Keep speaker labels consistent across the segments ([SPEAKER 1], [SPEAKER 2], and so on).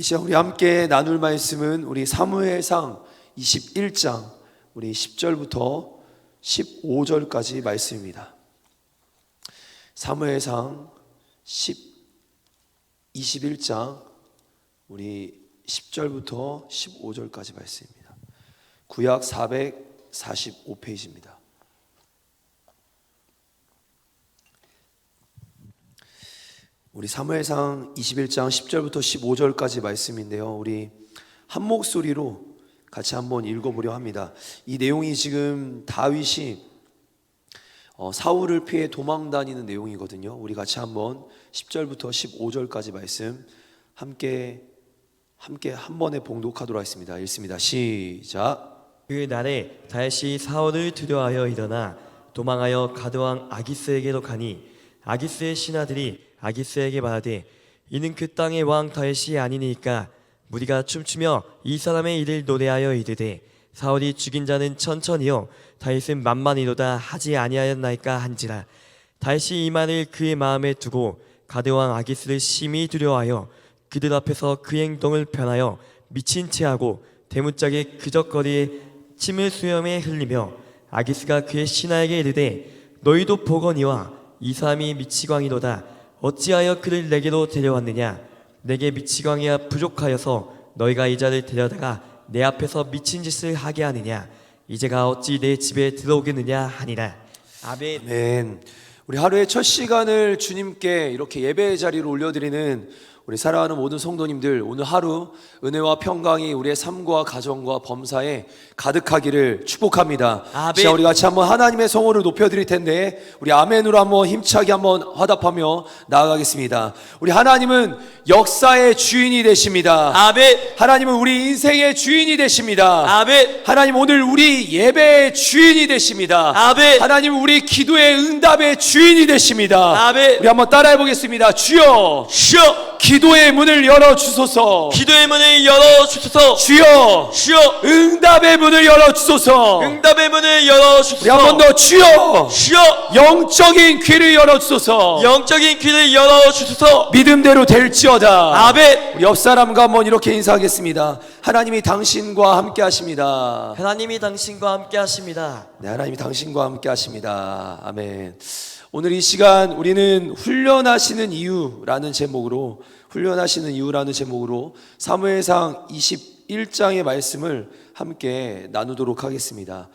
[SPEAKER 1] 이 시간 우리 함께 나눌 말씀은 우리 사무엘상 21장 우리 10절부터 15절까지 말씀입니다. 사무엘상 21장 우리 10절부터 15절까지 말씀입니다. 구약 445페이지입니다. 우리 사무엘상 21장 10절부터 15절까지 말씀인데요, 우리 한 목소리로 같이 한번 읽어보려 합니다. 이 내용이 지금 다윗이 사울을 피해 도망다니는 내용이거든요. 우리 같이 한번 10절부터 15절까지 말씀 함께 한 번에 봉독하도록 하겠습니다. 읽습니다. 시작.
[SPEAKER 2] 그 날에 다윗이 사울을 두려워하여 일어나 도망하여 가드왕 아기스에게로 가니 아기스의 신하들이 아기스에게 말하되 이는 그 땅의 왕 다윗이 아니니까 무리가 춤추며 이 사람의 일을 노래하여 이르되 사울이 죽인 자는 천천히요 다윗은 만만이로다 하지 아니하였나이까 한지라. 다윗이 이 말을 그의 마음에 두고 가드왕 아기스를 심히 두려워하여 그들 앞에서 그 행동을 변하여 미친 체하고 대문짝에 그적거리에 침을 수염에 흘리며 아기스가 그의 신하에게 이르되 너희도 보거니와 이 사람이 미치광이로다. 어찌하여 그를 내게로 데려왔느냐? 내게 미치광이가 부족하여서 너희가 이 자를 데려다가 내 앞에서 미친 짓을 하게 하느냐? 이제가 어찌 내 집에 들어오겠느냐 하니라. 아멘.
[SPEAKER 1] 아멘. 우리 하루의 첫 시간을 주님께 이렇게 예배의 자리로 올려드리는 우리 사랑하는 모든 성도님들, 오늘 하루 은혜와 평강이 우리의 삶과 가정과 범사에 가득하기를 축복합니다.
[SPEAKER 2] 아멘.
[SPEAKER 1] 시간 우리 같이 한번 하나님의 성호를 높여드릴 텐데 우리 아멘으로 한번 힘차게 한번 화답하며 나아가겠습니다. 우리 하나님은 역사의 주인이 되십니다.
[SPEAKER 2] 아멘.
[SPEAKER 1] 하나님은 우리 인생의 주인이 되십니다.
[SPEAKER 2] 아멘.
[SPEAKER 1] 하나님 오늘 우리 예배의 주인이 되십니다.
[SPEAKER 2] 아멘.
[SPEAKER 1] 하나님 우리 기도의 응답의 주인이 되십니다.
[SPEAKER 2] 아멘.
[SPEAKER 1] 우리 한번 따라해 보겠습니다. 주여,
[SPEAKER 2] 주여,
[SPEAKER 1] 기도의 문을 열어 주소서.
[SPEAKER 2] 기도의 문을 열어 주소서.
[SPEAKER 1] 주여,
[SPEAKER 2] 주여,
[SPEAKER 1] 응답의 문을 열어 주소서.
[SPEAKER 2] 응답의 문을 열어 주소서.
[SPEAKER 1] 우리 한 번 더 주여,
[SPEAKER 2] 주여,
[SPEAKER 1] 영적인 귀를 열어 주소서.
[SPEAKER 2] 영적인 귀를 열어 주소서.
[SPEAKER 1] 믿음대로 될지어다.
[SPEAKER 2] 아멘.
[SPEAKER 1] 우리 옆 사람과 한번 이렇게 인사하겠습니다. 하나님이 당신과 함께 하십니다.
[SPEAKER 2] 하나님이 당신과 함께 하십니다.
[SPEAKER 1] 네, 하나님이 당신과 함께 하십니다. 아멘. 오늘 이 시간 우리는 훈련하시는 이유라는 제목으로 사무엘상 21장의 말씀을 함께 나누도록 하겠습니다.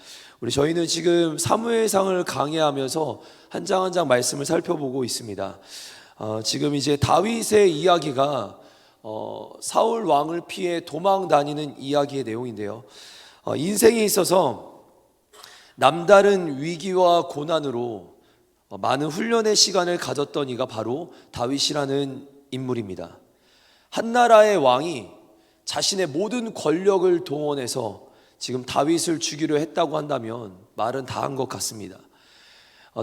[SPEAKER 1] 저희는 지금 사무엘상을 강해하면서 한 장 한 장 말씀을 살펴보고 있습니다. 지금 이제 다윗의 이야기가 사울 왕을 피해 도망 다니는 이야기의 내용인데요. 인생에 있어서 남다른 위기와 고난으로 많은 훈련의 시간을 가졌던 이가 바로 다윗이라는 인물입니다. 한 나라의 왕이 자신의 모든 권력을 동원해서 지금 다윗을 죽이려 했다고 한다면 말은 다 한 것 같습니다.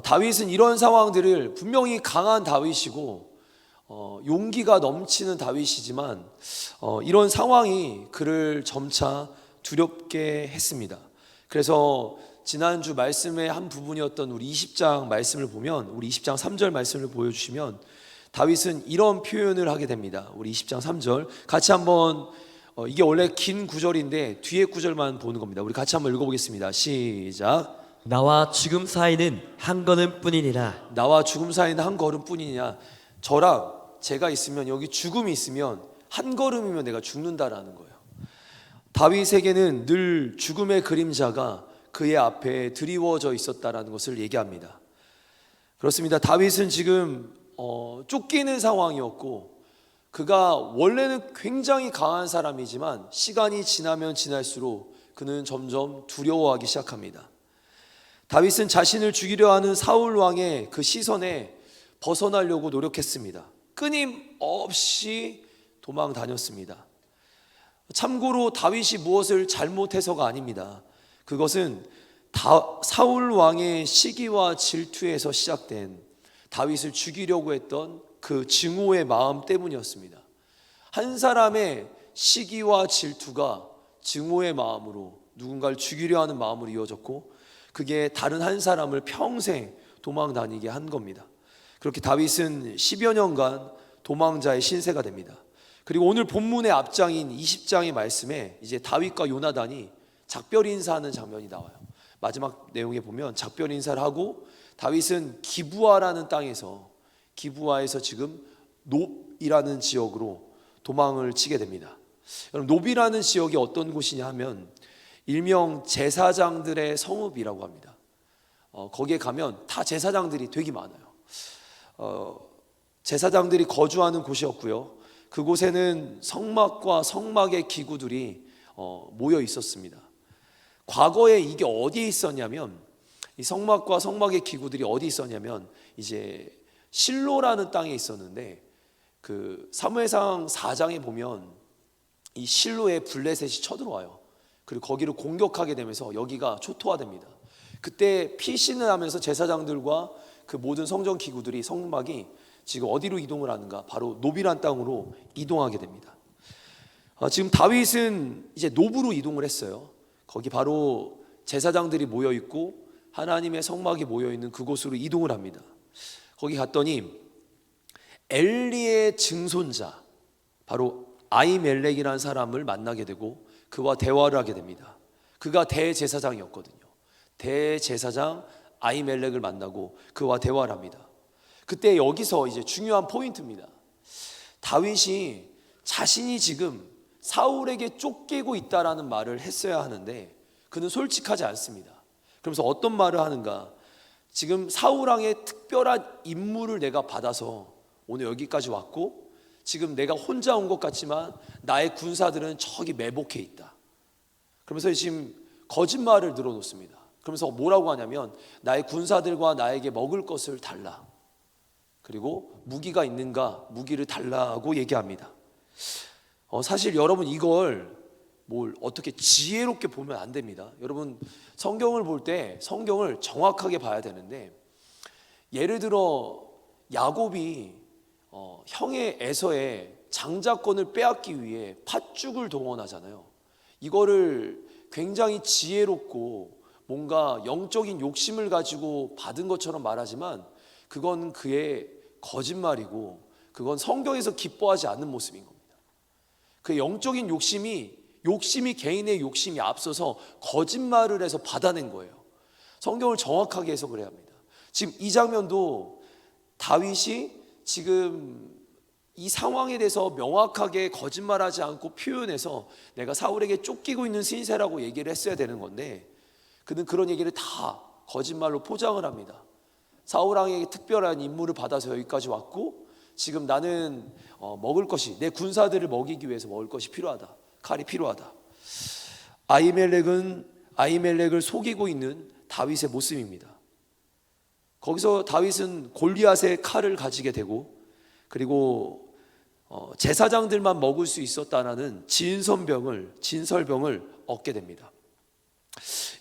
[SPEAKER 1] 다윗은 이런 상황들을 분명히 강한 다윗이고 용기가 넘치는 다윗이지만 이런 상황이 그를 점차 두렵게 했습니다. 그래서 지난주 말씀의 한 부분이었던 우리 20장 말씀을 보면, 우리 20장 3절 말씀을 보여주시면 다윗은 이런 표현을 하게 됩니다. 우리 20장 3절 같이 한번, 이게 원래 긴 구절인데 뒤에 구절만 보는 겁니다. 우리 같이 한번 읽어보겠습니다. 시작.
[SPEAKER 2] 나와 죽음 사이는 한 걸음뿐이니라.
[SPEAKER 1] 나와 죽음 사이는 한 걸음뿐이냐. 저랑 제가 있으면, 여기 죽음이 있으면 한 걸음이면 내가 죽는다라는 거예요. 다윗에게는 늘 죽음의 그림자가 그의 앞에 드리워져 있었다라는 것을 얘기합니다. 그렇습니다. 다윗은 지금 쫓기는 상황이었고, 그가 원래는 굉장히 강한 사람이지만 시간이 지나면 지날수록 그는 점점 두려워하기 시작합니다. 다윗은 자신을 죽이려 하는 사울 왕의 그 시선에 벗어나려고 노력했습니다. 끊임없이 도망 다녔습니다. 참고로 다윗이 무엇을 잘못해서가 아닙니다. 그것은 사울 왕의 시기와 질투에서 시작된 다윗을 죽이려고 했던 그 증오의 마음 때문이었습니다. 한 사람의 시기와 질투가 증오의 마음으로, 누군가를 죽이려 하는 마음으로 이어졌고, 그게 다른 한 사람을 평생 도망 다니게 한 겁니다. 그렇게 다윗은 10여 년간 도망자의 신세가 됩니다. 그리고 오늘 본문의 앞장인 20장의 말씀에 이제 다윗과 요나단이 작별 인사하는 장면이 나와요. 마지막 내용에 보면 작별 인사를 하고 다윗은 기브아라는 땅에서, 기브아에서 지금 놉이라는 지역으로 도망을 치게 됩니다. 여러분, 놉이라는 지역이 어떤 곳이냐 하면 일명 제사장들의 성읍이라고 합니다. 거기에 가면 다 제사장들이 되게 많아요. 제사장들이 거주하는 곳이었고요. 그곳에는 성막과 성막의 기구들이 모여 있었습니다. 과거에 이게 어디에 있었냐면, 이 성막과 성막의 기구들이 어디 있었냐면 이제 실로라는 땅에 있었는데, 그 사무엘상 4장에 보면 이 실로에 블레셋이 쳐들어와요. 그리고 거기를 공격하게 되면서 여기가 초토화됩니다. 그때 피신을 하면서 제사장들과 그 모든 성전 기구들이, 성막이 지금 어디로 이동을 하는가? 바로 놉이란 땅으로 이동하게 됩니다. 지금 다윗은 이제 놉으로 이동을 했어요. 거기 바로 제사장들이 모여 있고 하나님의 성막이 모여 있는 그곳으로 이동을 합니다. 거기 갔더니 엘리의 증손자, 바로 아히멜렉이라는 사람을 만나게 되고 그와 대화를 하게 됩니다. 그가 대제사장이었거든요. 대제사장 아히멜렉을 만나고 그와 대화를 합니다. 그때 여기서 이제 중요한 포인트입니다. 다윗이 자신이 지금 사울에게 쫓기고 있다라는 말을 했어야 하는데 그는 솔직하지 않습니다. 그러면서 어떤 말을 하는가? 지금 사울왕의 특별한 임무를 내가 받아서 오늘 여기까지 왔고, 지금 내가 혼자 온 것 같지만 나의 군사들은 저기 매복해 있다. 그러면서 지금 거짓말을 늘어놓습니다. 그러면서 뭐라고 하냐면 나의 군사들과 나에게 먹을 것을 달라, 그리고 무기가 있는가 무기를 달라고 얘기합니다. 사실 여러분, 이걸 뭘 어떻게 지혜롭게 보면 안 됩니다. 여러분, 성경을 볼 때 성경을 정확하게 봐야 되는데, 예를 들어 야곱이 형의 에서의 장자권을 빼앗기 위해 팥죽을 동원하잖아요. 이거를 굉장히 지혜롭고 뭔가 영적인 욕심을 가지고 받은 것처럼 말하지만 그건 그의 거짓말이고, 그건 성경에서 기뻐하지 않는 모습인 겁니다. 그 영적인 욕심이 개인의 욕심이 앞서서 거짓말을 해서 받아낸 거예요. 성경을 정확하게 해석을 해야 합니다. 지금 이 장면도 다윗이 지금 이 상황에 대해서 명확하게 거짓말하지 않고 표현해서 내가 사울에게 쫓기고 있는 신세라고 얘기를 했어야 되는 건데, 그는 그런 얘기를 다 거짓말로 포장을 합니다. 사울왕에게 특별한 임무를 받아서 여기까지 왔고, 지금 나는 먹을 것이, 내 군사들을 먹이기 위해서 먹을 것이 필요하다, 칼이 필요하다. 아히멜렉을 속이고 있는 다윗의 모습입니다. 거기서 다윗은 골리앗의 칼을 가지게 되고, 그리고 제사장들만 먹을 수 있었다라는 진설병을 얻게 됩니다.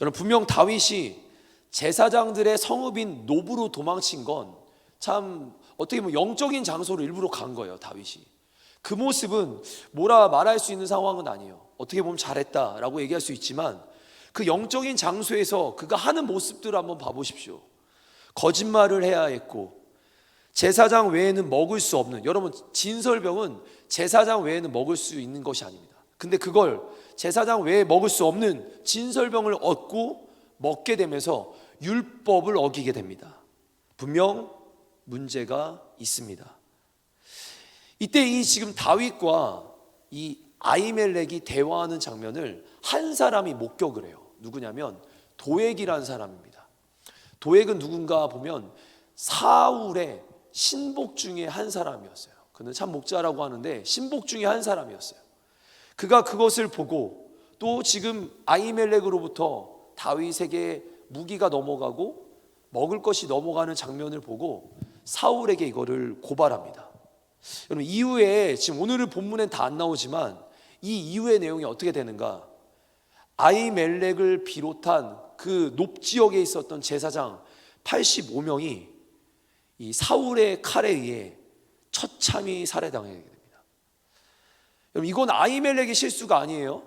[SPEAKER 1] 여러분, 분명 다윗이 제사장들의 성읍인 놉으로 도망친 건 참 어떻게 보면 영적인 장소로 일부러 간 거예요. 다윗이 그 모습은 뭐라 말할 수 있는 상황은 아니에요. 어떻게 보면 잘했다라고 얘기할 수 있지만 그 영적인 장소에서 그가 하는 모습들을 한번 봐보십시오. 거짓말을 해야 했고, 제사장 외에는 먹을 수 없는, 여러분, 진설병은 제사장 외에는 먹을 수 있는 것이 아닙니다. 근데 그걸 제사장 외에 먹을 수 없는 진설병을 얻고 먹게 되면서 율법을 어기게 됩니다. 분명 문제가 있습니다. 이때 이 지금 다윗과 이 아히멜렉이 대화하는 장면을 한 사람이 목격을 해요. 누구냐면 도액이라는 사람입니다. 도액은 누군가 보면 사울의 신복 중에 한 사람이었어요. 그는 참 목자라고 하는데 신복 중에 한 사람이었어요. 그가 그것을 보고 또 지금 아히멜렉으로부터 다윗에게 무기가 넘어가고 먹을 것이 넘어가는 장면을 보고 사울에게 이거를 고발합니다. 여러분, 이후에 지금 오늘은 본문엔 다 안 나오지만 이 이후의 내용이 어떻게 되는가? 아히멜렉을 비롯한 그 놉 지역에 있었던 제사장 85명이 이 사울의 칼에 의해 처참히 살해당하게 됩니다. 여러분, 이건 아히멜렉의 실수가 아니에요.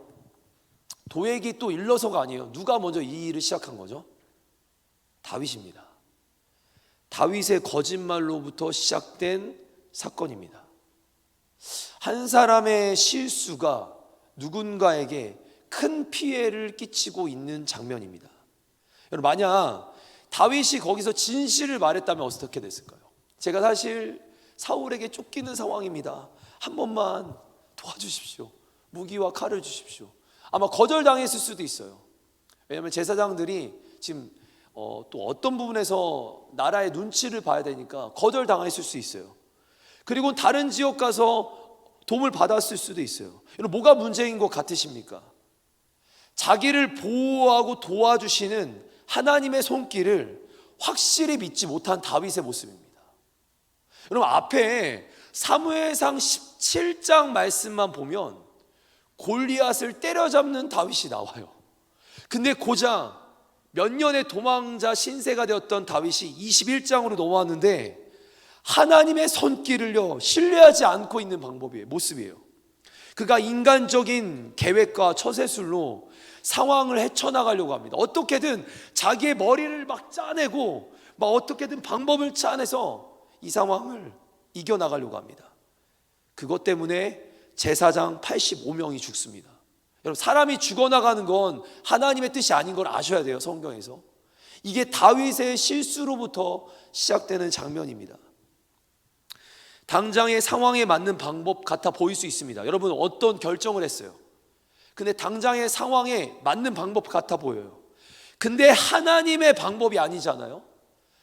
[SPEAKER 1] 도액이 또 일러서가 아니에요. 누가 먼저 이 일을 시작한 거죠? 다윗입니다. 다윗의 거짓말로부터 시작된 사건입니다. 한 사람의 실수가 누군가에게 큰 피해를 끼치고 있는 장면입니다. 여러분, 만약 다윗이 거기서 진실을 말했다면 어떻게 됐을까요? 제가 사실 사울에게 쫓기는 상황입니다. 한 번만 도와주십시오. 무기와 칼을 주십시오. 아마 거절당했을 수도 있어요. 왜냐하면 제사장들이 지금 또 어떤 부분에서 나라의 눈치를 봐야 되니까 거절당했을 수 있어요. 그리고 다른 지역 가서 도움을 받았을 수도 있어요. 여러분, 뭐가 문제인 것 같으십니까? 자기를 보호하고 도와주시는 하나님의 손길을 확실히 믿지 못한 다윗의 모습입니다. 여러분, 앞에 사무엘상 17장 말씀만 보면 골리앗을 때려잡는 다윗이 나와요. 근데 고작 몇 년의 도망자 신세가 되었던 다윗이 21장으로 넘어왔는데 하나님의 손길을요 신뢰하지 않고 있는 모습이에요. 그가 인간적인 계획과 처세술로 상황을 헤쳐나가려고 합니다. 어떻게든 자기의 머리를 막 짜내고 어떻게든 방법을 짜내서 이 상황을 이겨나가려고 합니다. 그것 때문에 제사장 85명이 죽습니다. 여러분, 사람이 죽어나가는 건 하나님의 뜻이 아닌 걸 아셔야 돼요. 성경에서 이게 다윗의 실수로부터 시작되는 장면입니다. 당장의 상황에 맞는 방법 같아 보일 수 있습니다. 여러분, 어떤 결정을 했어요. 근데 당장의 상황에 맞는 방법 같아 보여요. 근데 하나님의 방법이 아니잖아요.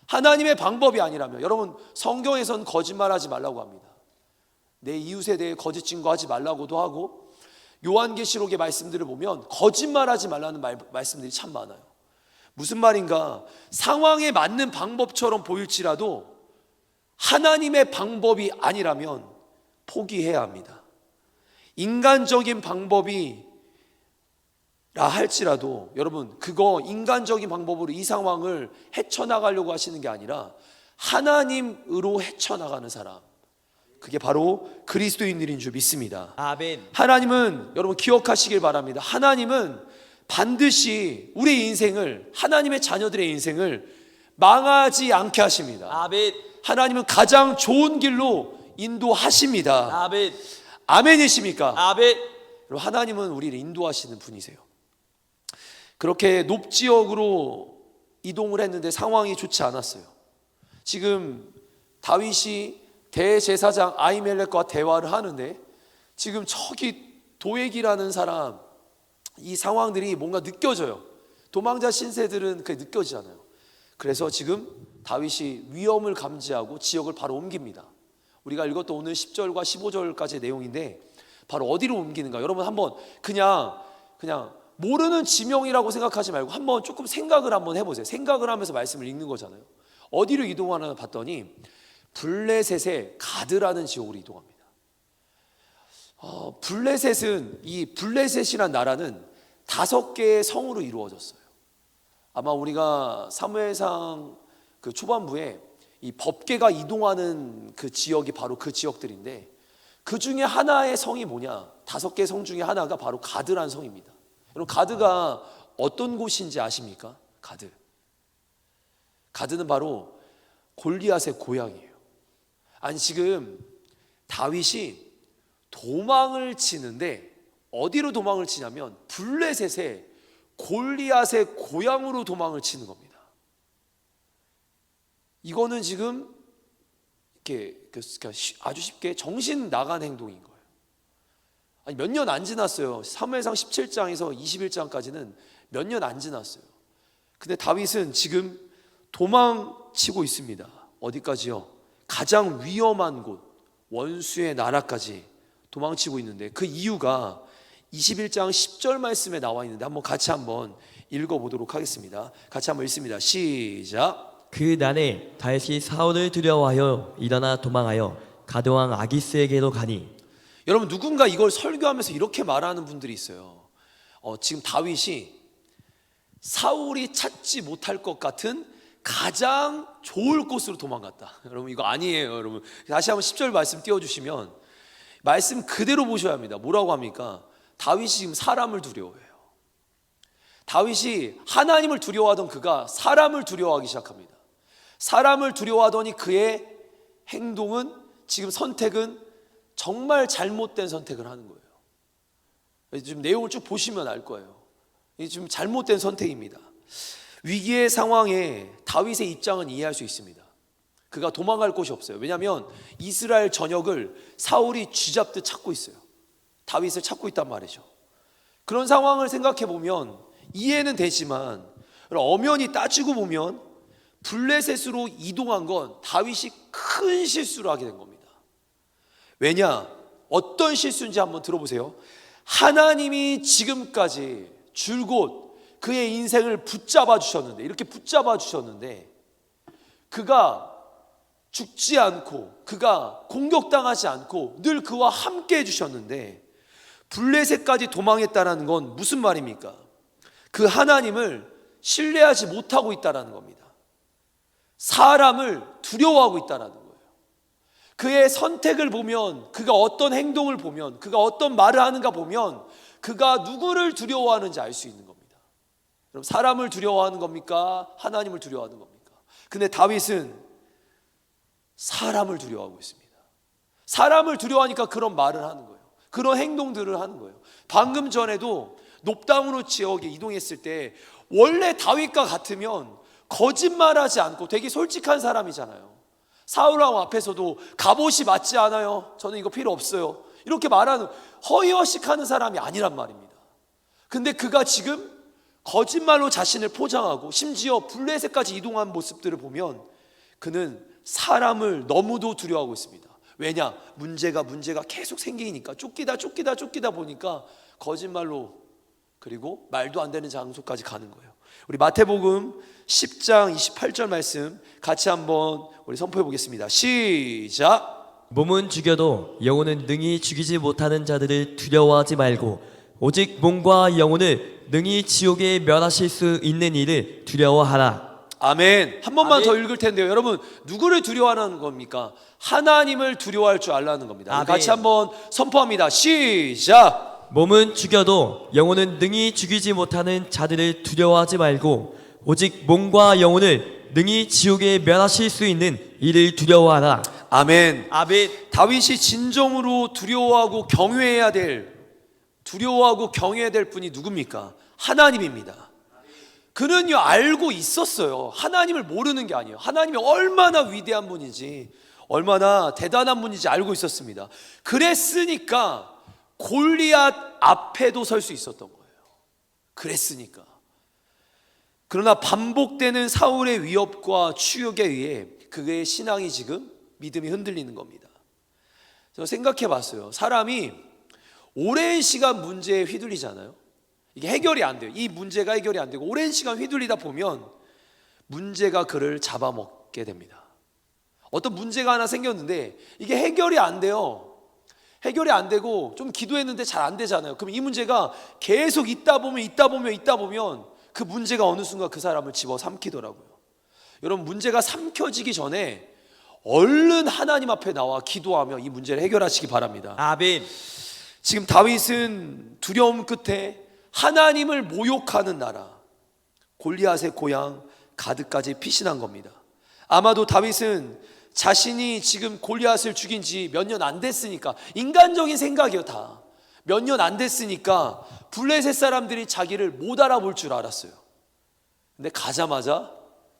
[SPEAKER 1] 하나님의 방법이 아니라면, 여러분, 성경에선 거짓말하지 말라고 합니다. 내 이웃에 대해 거짓 증거하지 말라고도 하고, 요한계시록의 말씀들을 보면 거짓말하지 말라는 말씀들이 참 많아요. 무슨 말인가? 상황에 맞는 방법처럼 보일지라도 하나님의 방법이 아니라면 포기해야 합니다. 인간적인 방법이라 할지라도 여러분, 그거 인간적인 방법으로 이 상황을 헤쳐나가려고 하시는 게 아니라 하나님으로 헤쳐나가는 사람, 그게 바로 그리스도인들인 줄 믿습니다.
[SPEAKER 2] 아멘.
[SPEAKER 1] 하나님은, 여러분 기억하시길 바랍니다. 하나님은 반드시 우리의 인생을, 하나님의 자녀들의 인생을 망하지 않게 하십니다.
[SPEAKER 2] 아멘.
[SPEAKER 1] 하나님은 가장 좋은 길로 인도하십니다.
[SPEAKER 2] 아멘.
[SPEAKER 1] 아멘이십니까?
[SPEAKER 2] 아멘.
[SPEAKER 1] 여러분, 하나님은 우리를 인도하시는 분이세요. 그렇게 높지역으로 이동을 했는데 상황이 좋지 않았어요. 지금 다윗이 대제사장 아히멜렉과 대화를 하는데 지금 저기 도액이라는 사람, 이 상황들이 뭔가 느껴져요. 도망자 신세들은 그게 느껴지잖아요. 그래서 지금 다윗이 위험을 감지하고 지역을 바로 옮깁니다. 우리가 읽었던 오늘 10절과 15절까지의 내용인데 바로 어디로 옮기는가? 여러분, 한번 그냥 모르는 지명이라고 생각하지 말고 한번 조금 생각을 한번 해보세요. 생각을 하면서 말씀을 읽는 거잖아요. 어디로 이동하나 봤더니 블레셋의 가드라는 지역으로 이동합니다. 블레셋은, 이 블레셋이란 나라는 5개의 성으로 이루어졌어요. 아마 우리가 사무엘상 그 초반부에 이 법궤가 이동하는 그 지역이 바로 그 지역들인데, 그 중에 하나의 성이 뭐냐? 5개 성 중에 하나가 바로 가드라는 성입니다. 여러분, 가드가 어떤 곳인지 아십니까? 가드는 바로 골리앗의 고향이에요. 아니, 지금 다윗이 도망을 치는데 어디로 도망을 치냐면 블레셋의 골리앗의 고향으로 도망을 치는 겁니다. 이거는 지금 이렇게 아주 쉽게 정신 나간 행동인 거예요. 아니, 몇 년 안 지났어요. 사무엘상 17장에서 21장까지는 몇 년 안 지났어요. 근데 다윗은 지금 도망치고 있습니다. 어디까지요? 가장 위험한 곳, 원수의 나라까지 도망치고 있는데, 그 이유가 21장 10절 말씀에 나와 있는데 한번 같이 한번 읽어보도록 하겠습니다. 같이 한번 읽습니다. 시작.
[SPEAKER 2] 그 난에 다윗이 사울을 두려워하여 일어나 도망하여 가드왕 아기스에게로 가니.
[SPEAKER 1] 여러분, 누군가 이걸 설교하면서 이렇게 말하는 분들이 있어요. 지금 다윗이 사울이 찾지 못할 것 같은 가장 좋을 곳으로 도망갔다. 여러분, 이거 아니에요. 여러분, 다시 한번 10절 말씀 띄워주시면 말씀 그대로 보셔야 합니다. 뭐라고 합니까? 다윗이 지금 사람을 두려워해요. 다윗이 하나님을 두려워하던 그가 사람을 두려워하기 시작합니다. 사람을 두려워하더니 그의 행동은, 지금 선택은 정말 잘못된 선택을 하는 거예요. 지금 내용을 쭉 보시면 알 거예요. 이게 지금 잘못된 선택입니다. 위기의 상황에 다윗의 입장은 이해할 수 있습니다. 그가 도망갈 곳이 없어요. 왜냐하면 이스라엘 전역을 사울이 쥐잡듯 찾고 있어요. 다윗을 찾고 있단 말이죠. 그런 상황을 생각해 보면 이해는 되지만 엄연히 따지고 보면 블레셋으로 이동한 건 다윗이 큰 실수를 하게 된 겁니다. 왜냐? 어떤 실수인지 한번 들어보세요. 하나님이 지금까지 줄곧 그의 인생을 붙잡아 주셨는데, 이렇게 붙잡아 주셨는데 그가 죽지 않고 그가 공격당하지 않고 늘 그와 함께 해주셨는데 블레셋까지 도망했다는 건 무슨 말입니까? 그 하나님을 신뢰하지 못하고 있다는 겁니다. 사람을 두려워하고 있다는 거예요. 그의 선택을 보면, 그가 어떤 행동을 보면, 그가 어떤 말을 하는가 보면 그가 누구를 두려워하는지 알 수 있는 겁니다. 그럼 사람을 두려워하는 겁니까? 하나님을 두려워하는 겁니까? 근데 다윗은 사람을 두려워하고 있습니다. 사람을 두려워하니까 그런 말을 하는 거예요. 그런 행동들을 하는 거예요. 방금 전에도 높다무로 지역에 이동했을 때 원래 다윗과 같으면 거짓말하지 않고 되게 솔직한 사람이잖아요. 사울왕 앞에서도 갑옷이 맞지 않아요, 저는 이거 필요 없어요, 이렇게 말하는 허위허식하는 사람이 아니란 말입니다. 근데 그가 지금 거짓말로 자신을 포장하고 심지어 블레셋까지 이동한 모습들을 보면 그는 사람을 너무도 두려워하고 있습니다. 왜냐? 문제가 계속 생기니까 쫓기다 보니까 거짓말로, 그리고 말도 안 되는 장소까지 가는 거예요. 우리 마태복음 10장 28절 말씀 같이 한번 우리 선포해 보겠습니다. 시작.
[SPEAKER 2] 몸은 죽여도 영혼은 능히 죽이지 못하는 자들을 두려워하지 말고 오직 몸과 영혼을 능히 지옥에 멸하실 수 있는 이를 두려워하라.
[SPEAKER 1] 아멘. 한 번만
[SPEAKER 2] 아멘.
[SPEAKER 1] 더 읽을 텐데요. 여러분, 누구를 두려워하는 겁니까? 하나님을 두려워할 줄 알라는 겁니다.
[SPEAKER 2] 아멘.
[SPEAKER 1] 같이 한번 선포합니다. 시작.
[SPEAKER 2] 몸은 죽여도 영혼은 능히 죽이지 못하는 자들을 두려워하지 말고 오직 몸과 영혼을 능히 지옥에 멸하실 수 있는 이를 두려워하라.
[SPEAKER 1] 아멘.
[SPEAKER 2] 아멘.
[SPEAKER 1] 다윗이 진정으로 두려워하고 경외해야 될 분이 누굽니까? 하나님입니다. 그는요 알고 있었어요. 하나님을 모르는 게 아니에요. 하나님이 얼마나 위대한 분인지, 얼마나 대단한 분인지 알고 있었습니다. 그랬으니까 골리앗 앞에도 설 수 있었던 거예요. 그랬으니까. 그러나 반복되는 사울의 위협과 추격에 의해 그의 신앙이 지금 믿음이 흔들리는 겁니다. 제가 생각해 봤어요. 사람이 오랜 시간 문제에 휘둘리잖아요. 이게 해결이 안 돼요. 이 문제가 해결이 안 되고 오랜 시간 휘둘리다 보면 문제가 그를 잡아먹게 됩니다. 어떤 문제가 하나 생겼는데 이게 해결이 안 돼요. 해결이 안 되고 좀 기도했는데 잘 안 되잖아요. 그럼 이 문제가 계속 있다 보면 그 문제가 어느 순간 그 사람을 집어삼키더라고요. 여러분, 문제가 삼켜지기 전에 얼른 하나님 앞에 나와 기도하며 이 문제를 해결하시기 바랍니다.
[SPEAKER 2] 아멘.
[SPEAKER 1] 지금 다윗은 두려움 끝에 하나님을 모욕하는 나라 골리앗의 고향 가드까지 피신한 겁니다. 아마도 다윗은 자신이 지금 골리앗을 죽인 지 몇 년 안 됐으니까, 인간적인 생각이요, 다 몇 년 안 됐으니까 블레셋 사람들이 자기를 못 알아볼 줄 알았어요. 근데 가자마자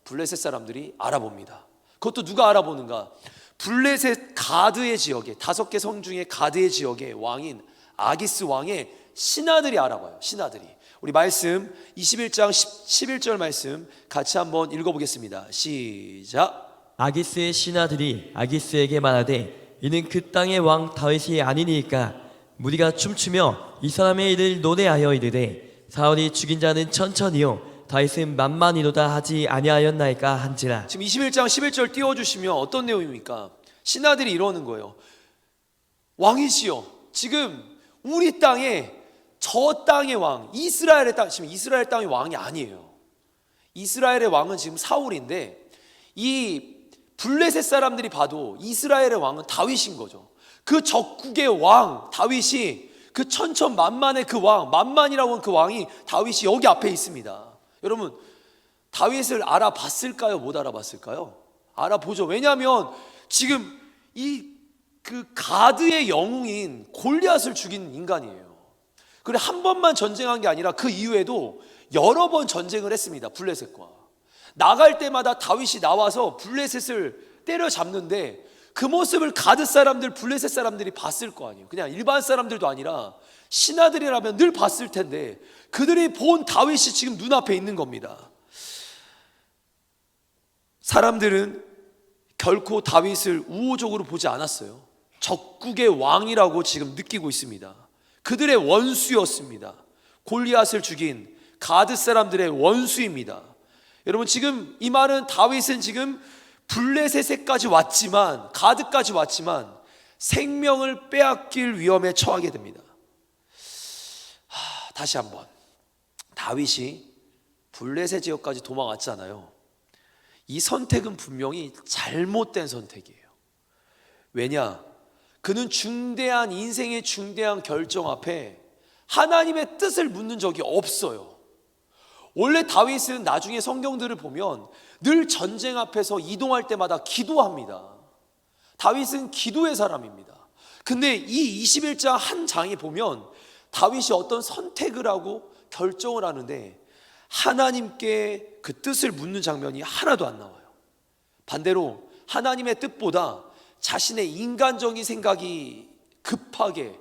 [SPEAKER 1] 블레셋 사람들이 알아봅니다. 그것도 누가 알아보는가? 블레셋 가드의 지역에, 5개 성 중에 가드의 지역의 왕인 아기스 왕의 신하들이 알아봐요. 신하들이. 우리 말씀 21장 11절 말씀 같이 한번 읽어보겠습니다. 시작.
[SPEAKER 2] 아기스의 신하들이 아기스에게 말하되 이는 그 땅의 왕 다윗이 아니니까 무리가 춤추며 이 사람의 일을 노래하여 이르되 사울이 죽인 자는 천천히요 다윗은 만만이로다 하지 아니하였나이까 한지라.
[SPEAKER 1] 지금 21장 11절 띄워주시면 어떤 내용입니까? 신하들이 이러는 거예요. 왕이시여, 지금 우리 땅에 저 땅의 왕, 이스라엘의 땅, 지금 이스라엘 땅의 왕이 아니에요. 이스라엘의 왕은 지금 사울인데 이 블레셋 사람들이 봐도 이스라엘의 왕은 다윗인 거죠. 그 적국의 왕 다윗이, 그 천천만만의 그 왕, 만만이라고 하는 그 왕이 다윗이 여기 앞에 있습니다. 여러분, 다윗을 알아봤을까요? 못 알아봤을까요? 알아보죠. 왜냐하면 지금 이 그 가드의 영웅인 골리앗을 죽인 인간이에요. 그래 한 번만 전쟁한 게 아니라 그 이후에도 여러 번 전쟁을 했습니다. 블레셋과 나갈 때마다 다윗이 나와서 블레셋을 때려잡는데 그 모습을 가드 사람들, 블레셋 사람들이 봤을 거 아니에요. 그냥 일반 사람들도 아니라 신하들이라면 늘 봤을 텐데 그들이 본 다윗이 지금 눈앞에 있는 겁니다. 사람들은 결코 다윗을 우호적으로 보지 않았어요. 적국의 왕이라고 지금 느끼고 있습니다. 그들의 원수였습니다. 골리앗을 죽인 가드 사람들의 원수입니다. 여러분 지금 이 말은 다윗은 지금 블레셋에까지 왔지만, 가드까지 왔지만 생명을 빼앗길 위험에 처하게 됩니다. 다시 한번, 다윗이 블레셋 지역까지 도망왔잖아요. 이 선택은 분명히 잘못된 선택이에요. 왜냐? 그는 중대한 인생의 중대한 결정 앞에 하나님의 뜻을 묻는 적이 없어요. 원래 다윗은 나중에 성경들을 보면 늘 전쟁 앞에서 이동할 때마다 기도합니다. 다윗은 기도의 사람입니다. 근데 이 21장 한 장에 보면 다윗이 어떤 선택을 하고 결정을 하는데 하나님께 그 뜻을 묻는 장면이 하나도 안 나와요. 반대로 하나님의 뜻보다 자신의 인간적인 생각이 급하게,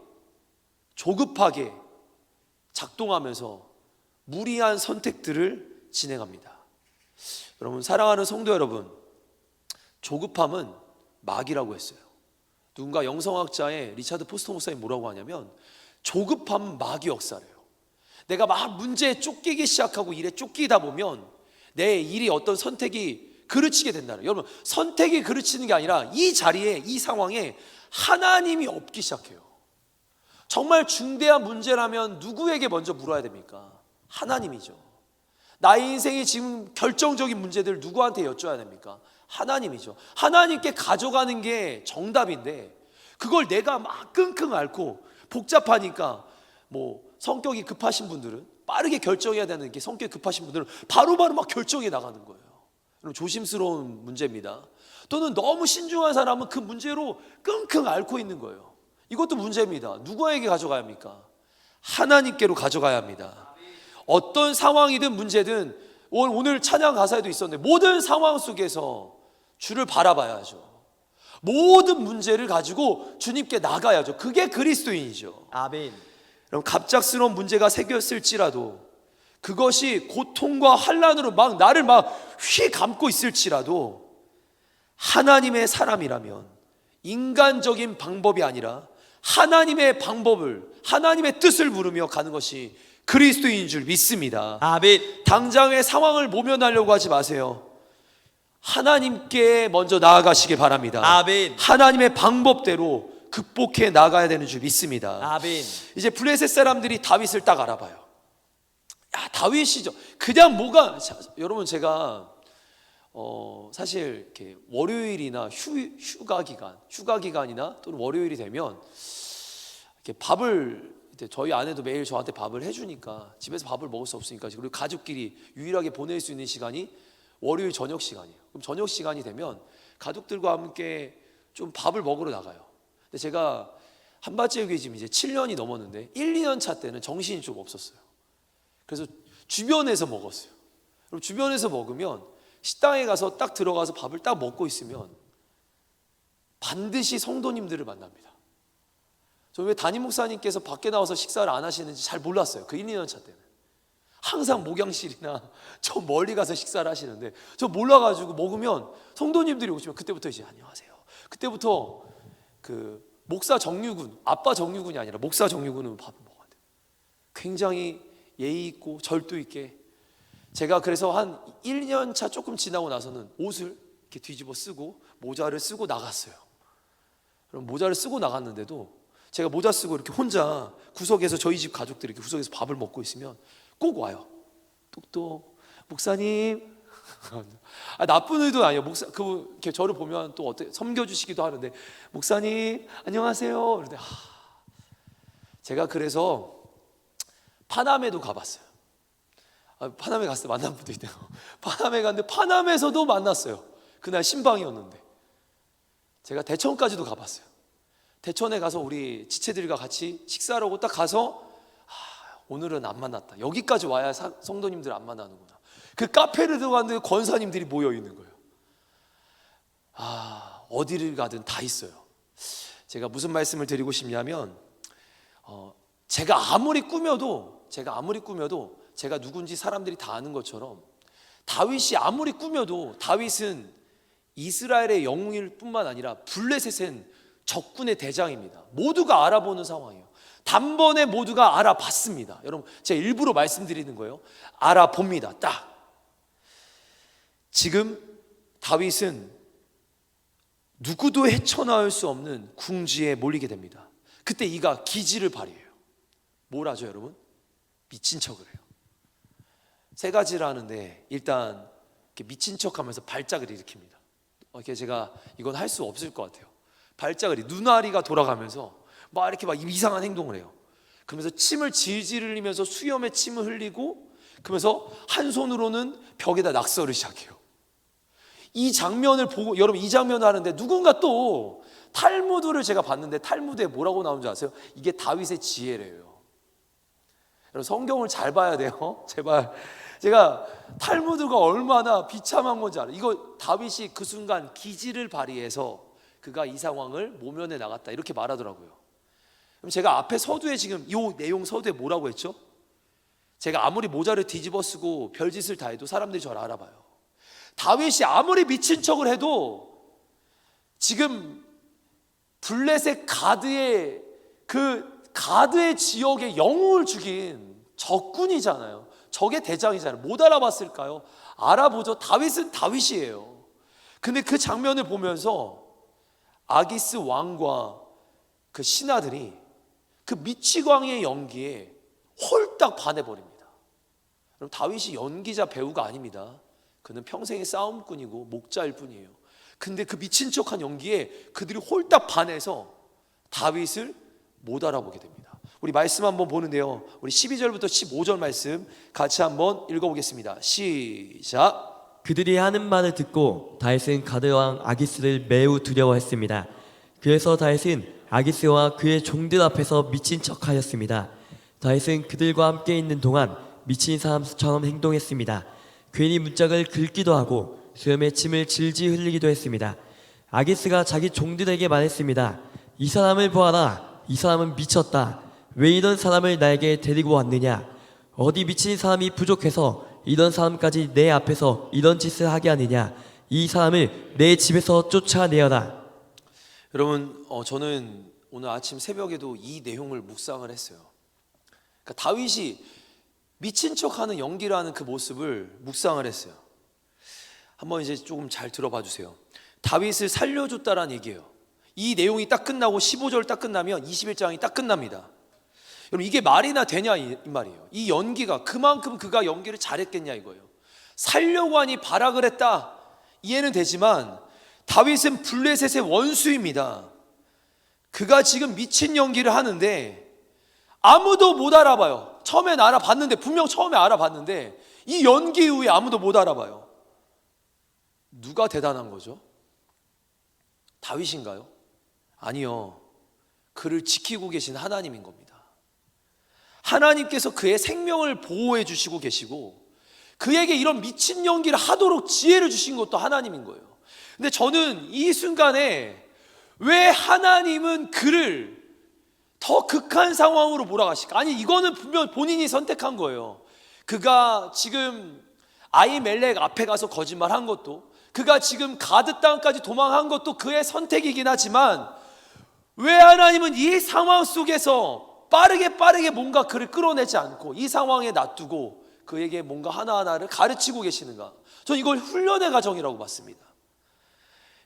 [SPEAKER 1] 조급하게 작동하면서 무리한 선택들을 진행합니다. 여러분, 사랑하는 성도 여러분, 조급함은 마귀라고 했어요. 누군가 영성학자의 리차드 포스터 목사님 뭐라고 하냐면 조급함은 마귀 역사래요. 내가 막 문제에 쫓기기 시작하고 일에 쫓기다 보면 내 일이 어떤 선택이 그르치게 된다는. 여러분, 선택이 그르치는 게 아니라 이 자리에, 이 상황에 하나님이 없기 시작해요. 정말 중대한 문제라면 누구에게 먼저 물어야 됩니까? 하나님이죠. 나의 인생이 지금 결정적인 문제들 누구한테 여쭤야 됩니까? 하나님이죠. 하나님께 가져가는 게 정답인데 그걸 내가 막 끙끙 앓고 복잡하니까 뭐 성격이 급하신 분들은 빠르게 결정해야 되는 게 성격이 급하신 분들은 바로바로 막 결정해 나가는 거예요. 조심스러운 문제입니다. 또는 너무 신중한 사람은 그 문제로 끙끙 앓고 있는 거예요. 이것도 문제입니다. 누구에게 가져가야 합니까? 하나님께로 가져가야 합니다. 어떤 상황이든 문제든 오늘 찬양 가사에도 있었는데 모든 상황 속에서 주를 바라봐야죠. 모든 문제를 가지고 주님께 나가야죠. 그게 그리스도인이죠.
[SPEAKER 2] 아멘.
[SPEAKER 1] 그럼 갑작스러운 문제가 생겼을지라도 그것이 고통과 환난으로 막 나를 막 휘감고 있을지라도 하나님의 사람이라면 인간적인 방법이 아니라 하나님의 방법을, 하나님의 뜻을 물으며 가는 것이 그리스도인 줄 믿습니다.
[SPEAKER 2] 아멘.
[SPEAKER 1] 당장의 상황을 모면하려고 하지 마세요. 하나님께 먼저 나아가시길 바랍니다.
[SPEAKER 2] 아멘.
[SPEAKER 1] 하나님의 방법대로 극복해 나가야 되는 줄 믿습니다.
[SPEAKER 2] 아멘.
[SPEAKER 1] 이제 블레셋 사람들이 다윗을 딱 알아봐요. 야, 다윗이죠. 그냥 뭐가, 여러분 제가 사실 이렇게 월요일이나 휴가 기간이나 또는 월요일이 되면 이렇게 밥을, 저희 아내도 매일 저한테 밥을 해주니까 집에서 밥을 먹을 수 없으니까 그리고 가족끼리 유일하게 보낼 수 있는 시간이 월요일 저녁 시간이에요. 그럼 저녁 시간이 되면 가족들과 함께 좀 밥을 먹으러 나가요. 근데 제가 한밭지역에 지금 이제 7년이 넘었는데 1, 2년 차 때는 정신이 좀 없었어요. 그래서 주변에서 먹었어요. 그럼 주변에서 먹으면 식당에 가서 딱 들어가서 밥을 딱 먹고 있으면 반드시 성도님들을 만납니다. 저 왜 담임 목사님께서 밖에 나와서 식사를 안 하시는지 잘 몰랐어요. 그 1, 2년 차 때는. 항상 목양실이나 저 멀리 가서 식사를 하시는데 저 몰라가지고 먹으면 성도님들이 오시면 그때부터 이제 안녕하세요. 그때부터 그 목사 정유군, 아빠 정유군이 아니라 목사 정유군은 밥을 먹어야 돼요. 굉장히 예의 있고 절도 있게. 제가 그래서 한 1년 차 조금 지나고 나서는 옷을 이렇게 뒤집어 쓰고 모자를 쓰고 나갔어요. 그럼 모자를 쓰고 나갔는데도 제가 모자 쓰고 이렇게 혼자 구석에서 저희 집 가족들이 이렇게 구석에서 밥을 먹고 있으면 꼭 와요. 똑똑 목사님. 나쁜 의도는 아니에요. 목사 그 이렇게 저를 보면 또 어떻게 섬겨주시기도 하는데 목사님 안녕하세요. 그런데 제가 그래서 파남에도 가봤어요. 파남에 갔을 때 만난 분도 있대요. 파남에 갔는데 파남에서도 만났어요. 그날 신방이었는데 제가 대천까지도 가봤어요. 대천에 가서 우리 지체들과 같이 식사를 하고 딱 가서 오늘은 안 만났다. 여기까지 와야 성도님들 안 만나는구나. 그 카페를 들어갔는데 권사님들이 모여 있는 거예요. 어디를 가든 다 있어요. 제가 무슨 말씀을 드리고 싶냐면 제가 아무리 꾸며도 제가 누군지 사람들이 다 아는 것처럼 다윗이 아무리 꾸며도 다윗은 이스라엘의 영웅일 뿐만 아니라 블레셋은 적군의 대장입니다. 모두가 알아보는 상황이에요. 단번에 모두가 알아봤습니다. 여러분, 제가 일부러 말씀드리는 거예요. 알아봅니다. 딱. 지금 다윗은 누구도 헤쳐나올 수 없는 궁지에 몰리게 됩니다. 그때 이가 기지를 발휘해요. 뭘 하죠, 여러분? 미친 척을 해요. 세 가지를 하는데 일단 이렇게 미친 척하면서 발작을 일으킵니다. 이렇게 제가 이건 할 수 없을 것 같아요. 발작을 눈아리가 돌아가면서 막 이렇게 막 이상한 행동을 해요. 그러면서 침을 질질 흘리면서 수염에 침을 흘리고 그러면서 한 손으로는 벽에다 낙서를 시작해요. 이 장면을 보고 여러분 이 장면을 하는데 누군가 또 탈무드를 제가 봤는데 탈무드에 뭐라고 나오는지 아세요? 이게 다윗의 지혜래요. 여러분 성경을 잘 봐야 돼요. 제발. 제가 탈무드가 얼마나 비참한 건지 알아요. 이거 다윗이 그 순간 기지를 발휘해서 그가 이 상황을 모면해 나갔다 이렇게 말하더라고요. 그럼 제가 앞에 서두에 지금 이 내용 서두에 뭐라고 했죠? 제가 아무리 모자를 뒤집어 쓰고 별짓을 다 해도 사람들이 저를 알아봐요. 다윗이 아무리 미친 척을 해도 지금 블레셋 가드의 그 가드의 지역에 영웅을 죽인 적군이잖아요. 적의 대장이잖아요. 못 알아봤을까요? 알아보죠. 다윗은 다윗이에요. 근데 그 장면을 보면서 아기스 왕과 그 신하들이 그 미치광이의 연기에 홀딱 반해버립니다. 여러분 다윗이 연기자 배우가 아닙니다. 그는 평생의 싸움꾼이고 목자일 뿐이에요. 근데 그 미친 척한 연기에 그들이 홀딱 반해서 다윗을 못 알아보게 됩니다. 우리 말씀 한번 보는데요, 우리 12절부터 15절 말씀 같이 한번 읽어보겠습니다. 시작.
[SPEAKER 2] 그들이 하는 말을 듣고 다윗은 가드왕 아기스를 매우 두려워했습니다. 그래서 다윗은 아기스와 그의 종들 앞에서 미친 척하였습니다. 다윗은 그들과 함께 있는 동안 미친 사람처럼 행동했습니다. 괜히 문짝을 긁기도 하고 수염에 침을 질질 흘리기도 했습니다. 아기스가 자기 종들에게 말했습니다. 이 사람을 보아라. 이 사람은 미쳤다. 왜 이런 사람을 나에게 데리고 왔느냐? 어디 미친 사람이 부족해서 이런 사람까지 내 앞에서 이런 짓을 하게 하느냐? 이 사람을 내 집에서 쫓아내어라.
[SPEAKER 1] 여러분 저는 오늘 아침 새벽에도 이 내용을 묵상을 했어요. 그러니까 다윗이 미친 척하는 연기를 하는 그 모습을 묵상을 했어요. 한번 이제 조금 잘 들어봐 주세요. 다윗을 살려줬다라는 얘기예요. 이 내용이 딱 끝나고 15절 딱 끝나면 21장이 딱 끝납니다. 여러분 이게 말이나 되냐 이 말이에요. 이 연기가 그만큼 그가 연기를 잘했겠냐 이거예요. 살려고 하니 발악을 했다 이해는 되지만 다윗은 블레셋의 원수입니다. 그가 지금 미친 연기를 하는데 아무도 못 알아봐요. 처음엔 알아봤는데 분명 처음에 알아봤는데 이 연기 이후에 아무도 못 알아봐요. 누가 대단한 거죠? 다윗인가요? 아니요. 그를 지키고 계신 하나님인 겁니다. 하나님께서 그의 생명을 보호해 주시고 계시고 그에게 이런 미친 연기를 하도록 지혜를 주신 것도 하나님인 거예요. 근데 저는 이 순간에 왜 하나님은 그를 더 극한 상황으로 몰아가실까? 아니 이거는 분명 본인이 선택한 거예요. 그가 지금 아히멜렉 앞에 가서 거짓말한 것도 그가 지금 가드 땅까지 도망한 것도 그의 선택이긴 하지만 왜 하나님은 이 상황 속에서 빠르게 뭔가 그를 끌어내지 않고 이 상황에 놔두고 그에게 뭔가 하나하나를 가르치고 계시는가? 저는 이걸 훈련의 과정이라고 봤습니다.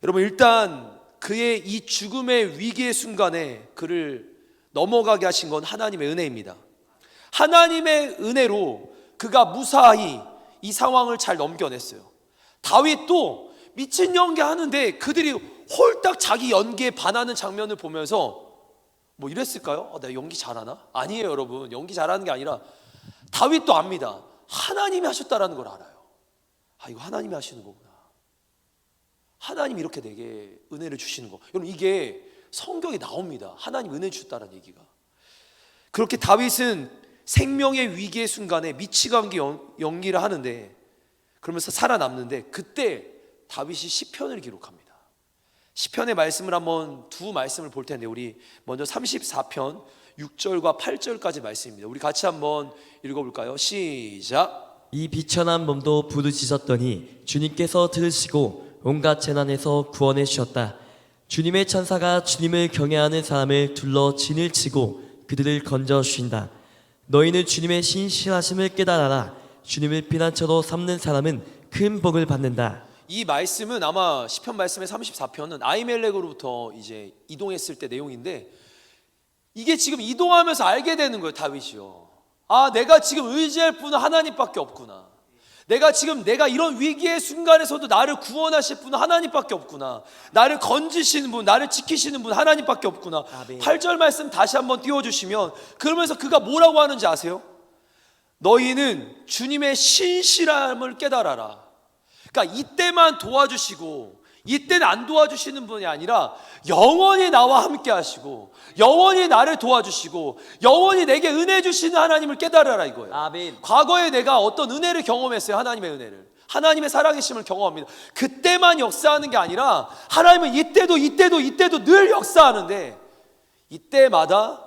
[SPEAKER 1] 여러분 일단 그의 이 죽음의 위기의 순간에 그를 넘어가게 하신 건 하나님의 은혜입니다. 하나님의 은혜로 그가 무사히 이 상황을 잘 넘겨냈어요. 다윗도 미친 연기 하는데 그들이 홀딱 자기 연기에 반하는 장면을 보면서 뭐 이랬을까요? 내가 연기 잘하나? 아니에요 여러분. 연기 잘하는 게 아니라 다윗도 압니다. 하나님이 하셨다라는 걸 알아요. 이거 하나님이 하시는 거구나. 하나님이 이렇게 내게 은혜를 주시는 거. 여러분 이게 성경에 나옵니다. 하나님 은혜 주셨다는 얘기가. 그렇게 다윗은 생명의 위기의 순간에 미치광이 연기를 하는데, 그러면서 살아남는데, 그때 다윗이 시편을 기록합니다. 시편의 말씀을 한번 두 말씀을 볼 텐데, 우리 먼저 34편 6절과 8절까지 말씀입니다. 우리 같이 한번 읽어볼까요? 시작.
[SPEAKER 2] 이 비천한 몸도 부르짖었더니 주님께서 들으시고 온갖 재난에서 구원해 주셨다. 주님의 천사가 주님을 경외하는 사람을 둘러 진을 치고 그들을 건져 주신다. 너희는 주님의 신실하심을 깨달아라. 주님을 피난처로 삼는 사람은 큰 복을 받는다.
[SPEAKER 1] 이 말씀은 아마 시편 말씀의 34편은 아히멜렉으로부터 이제 이동했을 때 내용인데, 이게 지금 이동하면서 알게 되는 거예요. 다윗이요, 아, 내가 지금 의지할 분은 하나님밖에 없구나. 내가 이런 위기의 순간에서도 나를 구원하실 분은 하나님밖에 없구나. 나를 건지시는 분, 나를 지키시는 분 하나님밖에 없구나.
[SPEAKER 2] 아멘.
[SPEAKER 1] 8절 말씀 다시 한번 띄워주시면, 그러면서 그가 뭐라고 하는지 아세요? 너희는 주님의 신실함을 깨달아라. 그러니까 이때만 도와주시고 이때는 안 도와주시는 분이 아니라 영원히 나와 함께 하시고 영원히 나를 도와주시고 영원히 내게 은혜 주시는 하나님을 깨달아라 이거예요.
[SPEAKER 2] 아멘.
[SPEAKER 1] 과거에 내가 어떤 은혜를 경험했어요. 하나님의 은혜를, 하나님의 살아계심을 경험합니다. 그때만 역사하는 게 아니라 하나님은 이때도 늘 역사하는데, 이때마다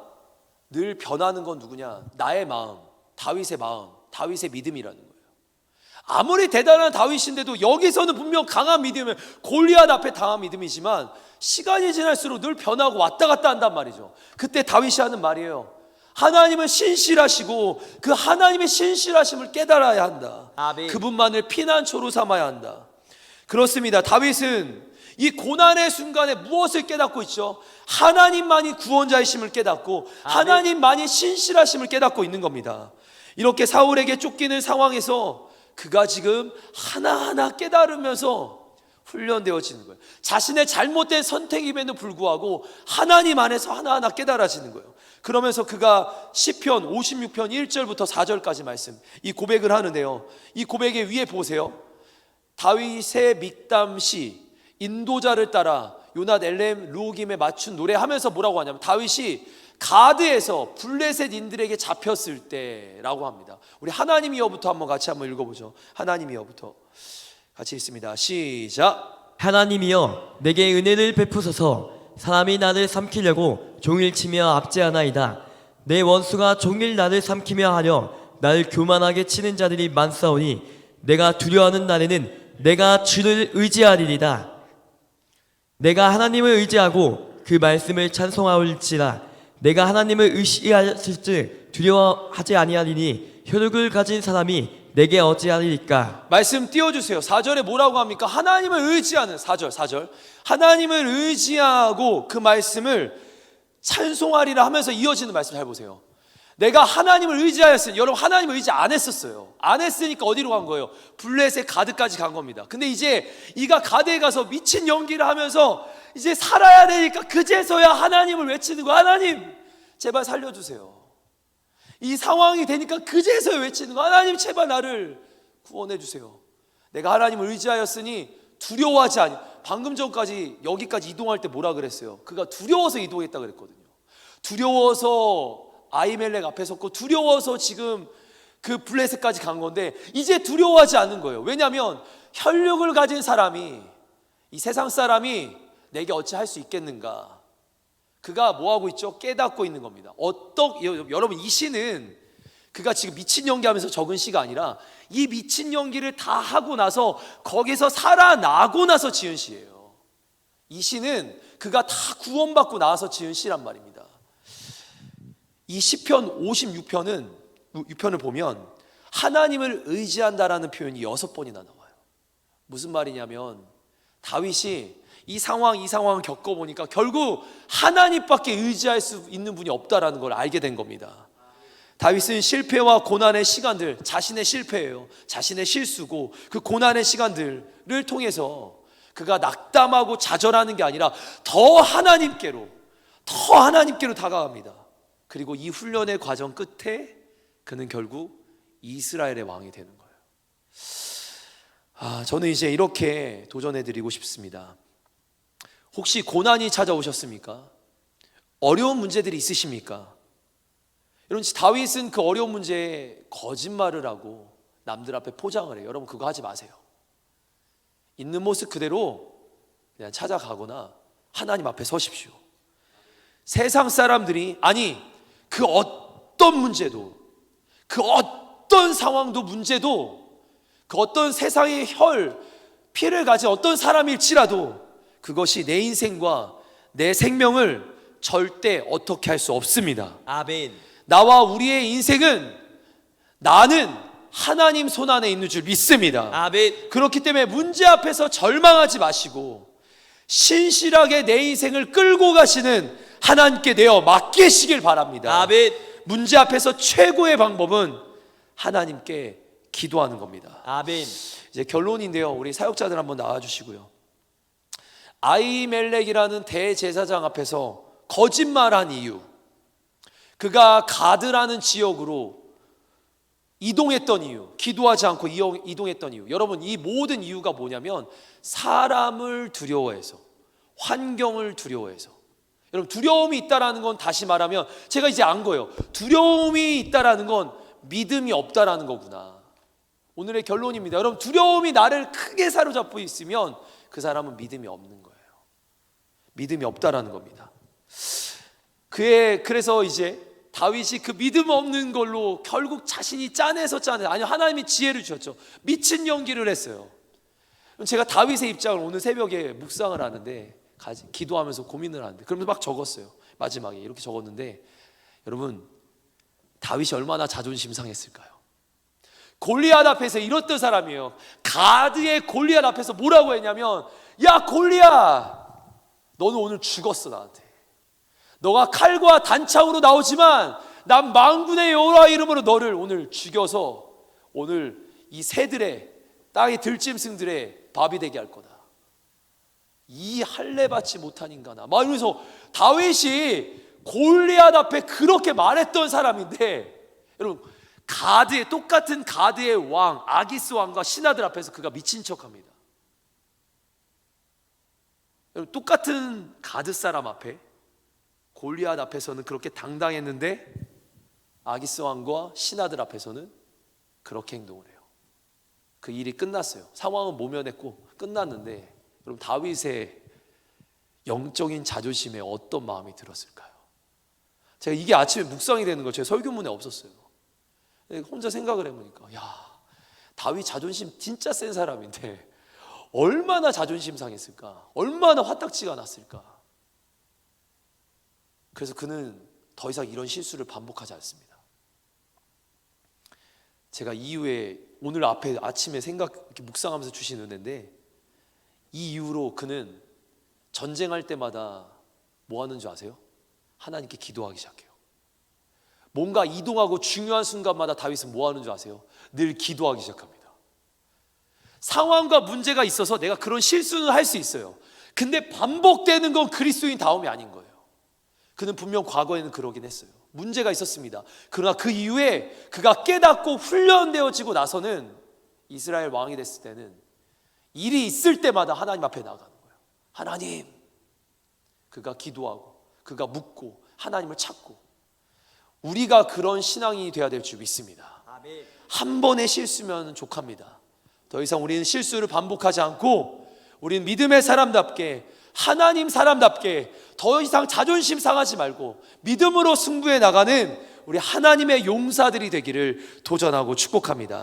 [SPEAKER 1] 늘 변하는 건 누구냐? 나의 마음, 다윗의 믿음이라는 거예요. 아무리 대단한 다윗인데도 여기서는 분명 강한 믿음이면 골리앗 앞에 당한 믿음이지만, 시간이 지날수록 늘 변하고 왔다 갔다 한단 말이죠. 그때 다윗이 하는 말이에요. 하나님은 신실하시고 그 하나님의 신실하심을 깨달아야 한다.
[SPEAKER 2] 아멘.
[SPEAKER 1] 그분만을 피난처로 삼아야 한다. 그렇습니다. 다윗은 이 고난의 순간에 무엇을 깨닫고 있죠? 하나님만이 구원자이심을 깨닫고 하나님만이 신실하심을 깨닫고 있는 겁니다. 이렇게 사울에게 쫓기는 상황에서 그가 지금 하나하나 깨달으면서 훈련되어지는 거예요. 자신의 잘못된 선택임에도 불구하고 하나님 안에서 하나하나 깨달아지는 거예요. 그러면서 그가 시편 56편 1절부터 4절까지 말씀, 이 고백을 하는데요, 이 고백의 위에 보세요. 다윗의 믹담시, 인도자를 따라 요낫 엘렘 루오김에 맞춘 노래하면서 뭐라고 하냐면, 다윗이 가드에서 블레셋인들에게 잡혔을 때라고 합니다. 우리 하나님이여부터 같이 한번 읽어보죠. 하나님이여부터 같이 읽습니다. 시작.
[SPEAKER 2] 하나님이여 내게 은혜를 베푸소서. 사람이 나를 삼키려고 종일 치며 압제하나이다. 내 원수가 종일 나를 삼키며 하려 나를 교만하게 치는 자들이 많사오니 내가 두려워하는 날에는 내가 주를 의지하리이다. 내가 하나님을 의지하고 그 말씀을 찬송하올지라. 내가 하나님을 의시하였을지 두려워하지 아니하리니 혈육을 가진 사람이 내게 어찌하리까.
[SPEAKER 1] 말씀 띄워주세요. 4절에 뭐라고 합니까? 하나님을 의지하는, 4절 하나님을 의지하고 그 말씀을 찬송하리라 하면서 이어지는 말씀 잘 보세요. 내가 하나님을 의지하였으니, 여러분 하나님을 의지 안 했었어요. 안 했으니까 어디로 간 거예요? 블레셋 가드까지 간 겁니다. 근데 이제 이가 가드에 가서 미친 연기를 하면서 이제 살아야 되니까 그제서야 하나님을 외치는 거예요. 하나님 제발 살려주세요. 이 상황이 되니까 그제서야 외치는 거예요. 하나님 제발 나를 구원해 주세요. 내가 하나님을 의지하였으니 두려워하지 아니. 방금 전까지 여기까지 이동할 때 뭐라 그랬어요? 그가 두려워서 이동했다 그랬거든요. 두려워서 아히멜렉 앞에 섰고 두려워서 지금 그 블레셋까지 간 건데, 이제 두려워하지 않는 거예요. 왜냐하면 혈육을 가진 사람이, 이 세상 사람이 내게 어찌 할 수 있겠는가. 그가 뭐하고 있죠? 깨닫고 있는 겁니다. 여러분 이 시는 그가 지금 미친 연기하면서 적은 시가 아니라 이 미친 연기를 다 하고 나서 거기서 살아나고 나서 지은 시예요. 이 시는 그가 다 구원받고 나서 지은 시란 말입니다. 이 시편 56편을 보면 하나님을 의지한다라는 표현이 6번이나 나와요. 무슨 말이냐면, 다윗이 이 상황을 겪어보니까 결국 하나님밖에 의지할 수 있는 분이 없다라는 걸 알게 된 겁니다. 다윗은 실패와 고난의 시간들, 자신의 실패예요, 자신의 실수고, 그 고난의 시간들을 통해서 그가 낙담하고 좌절하는 게 아니라 더 하나님께로 다가갑니다. 그리고 이 훈련의 과정 끝에 그는 결국 이스라엘의 왕이 되는 거예요. 저는 이제 이렇게 도전해 드리고 싶습니다. 혹시 고난이 찾아오셨습니까? 어려운 문제들이 있으십니까? 여러분, 다윗은 그 어려운 문제에 거짓말을 하고 남들 앞에 포장을 해요. 여러분, 그거 하지 마세요. 있는 모습 그대로 그냥 찾아가거나 하나님 앞에 서십시오. 세상 사람들이, 아니 그 어떤 문제도, 그 어떤 상황도 문제도, 그 어떤 세상의 피를 가진 어떤 사람일지라도 그것이 내 인생과 내 생명을 절대 어떻게 할 수 없습니다.
[SPEAKER 2] 아멘.
[SPEAKER 1] 나와 우리의 인생은 나는 하나님 손 안에 있는 줄 믿습니다.
[SPEAKER 2] 아멘.
[SPEAKER 1] 그렇기 때문에 문제 앞에서 절망하지 마시고 신실하게 내 인생을 끌고 가시는 하나님께 내어 맡기시길 바랍니다.
[SPEAKER 2] 아멘.
[SPEAKER 1] 문제 앞에서 최고의 방법은 하나님께 기도하는 겁니다.
[SPEAKER 2] 아멘.
[SPEAKER 1] 이제 결론인데요, 우리 사역자들 한번 나와주시고요. 아히멜렉이라는 대제사장 앞에서 거짓말한 이유, 그가 가드라는 지역으로 이동했던 이유, 기도하지 않고 이동했던 이유, 여러분 이 모든 이유가 뭐냐면 사람을 두려워해서, 환경을 두려워해서. 여러분, 두려움이 있다라는 건, 다시 말하면 제가 이제 안 거예요. 두려움이 있다라는 건 믿음이 없다라는 거구나. 오늘의 결론입니다. 여러분, 두려움이 나를 크게 사로잡고 있으면 그 사람은 믿음이 없는 거예요. 믿음이 없다라는 겁니다. 그래서 이제 다윗이 그 믿음 없는 걸로 결국 자신이 짜내서 아니, 하나님이 지혜를 주셨죠. 미친 연기를 했어요. 제가 다윗의 입장을 오늘 새벽에 묵상을 하는데, 기도하면서 고민을 하는데, 그러면서 막 적었어요. 마지막에 이렇게 적었는데, 여러분, 다윗이 얼마나 자존심 상했을까요? 골리앗 앞에서 이랬던 사람이에요. 가드의 골리앗 앞에서 뭐라고 했냐면, 야 골리앗, 너는 오늘 죽었어. 나한테 너가 칼과 단창으로 나오지만 난 만군의 여호와 이름으로 너를 오늘 죽여서 오늘 이 새들의, 땅의 들짐승들의 밥이 되게 할 거다. 이 할례 받지 못한 인간아, 막 이러면서 다윗이 골리앗 앞에 그렇게 말했던 사람인데, 여러분 똑같은 가드의 왕 아기스 왕과 신하들 앞에서 그가 미친 척합니다. 여러분, 똑같은 가드 사람 앞에, 골리앗 앞에서는 그렇게 당당했는데 아기스 왕과 신하들 앞에서는 그렇게 행동을 해요. 그 일이 끝났어요. 상황은 모면했고 끝났는데, 여러분 다윗의 영적인 자존심에 어떤 마음이 들었을까요? 제가 이게 아침에 묵상이 되는 거 제 설교문에 없었어요. 혼자 생각을 해보니까, 야, 다윗 자존심 진짜 센 사람인데 얼마나 자존심 상했을까, 얼마나 화딱지가 났을까. 그래서 그는 더 이상 이런 실수를 반복하지 않습니다. 제가 이후에 오늘 앞에 아침에 이렇게 묵상하면서 주신 은혜인데, 이 이후로 그는 전쟁할 때마다 뭐 하는 줄 아세요? 하나님께 기도하기 시작해요. 뭔가 이동하고 중요한 순간마다 다윗은 뭐 하는 줄 아세요? 늘 기도하기 시작합니다. 상황과 문제가 있어서 내가 그런 실수는 할 수 있어요. 근데 반복되는 건 그리스도인 다움이 아닌 거예요. 그는 분명 과거에는 그러긴 했어요. 문제가 있었습니다. 그러나 그 이후에 그가 깨닫고 훈련되어지고 나서는 이스라엘 왕이 됐을 때는 일이 있을 때마다 하나님 앞에 나가는 거예요. 하나님, 그가 기도하고 그가 묻고 하나님을 찾고, 우리가 그런 신앙이 돼야 될 줄 믿습니다.
[SPEAKER 2] 아멘.
[SPEAKER 1] 한 번의 실수면 족합니다. 더 이상 우리는 실수를 반복하지 않고 우리는 믿음의 사람답게, 하나님 사람답게 더 이상 자존심 상하지 말고 믿음으로 승부해 나가는 우리 하나님의 용사들이 되기를 도전하고 축복합니다.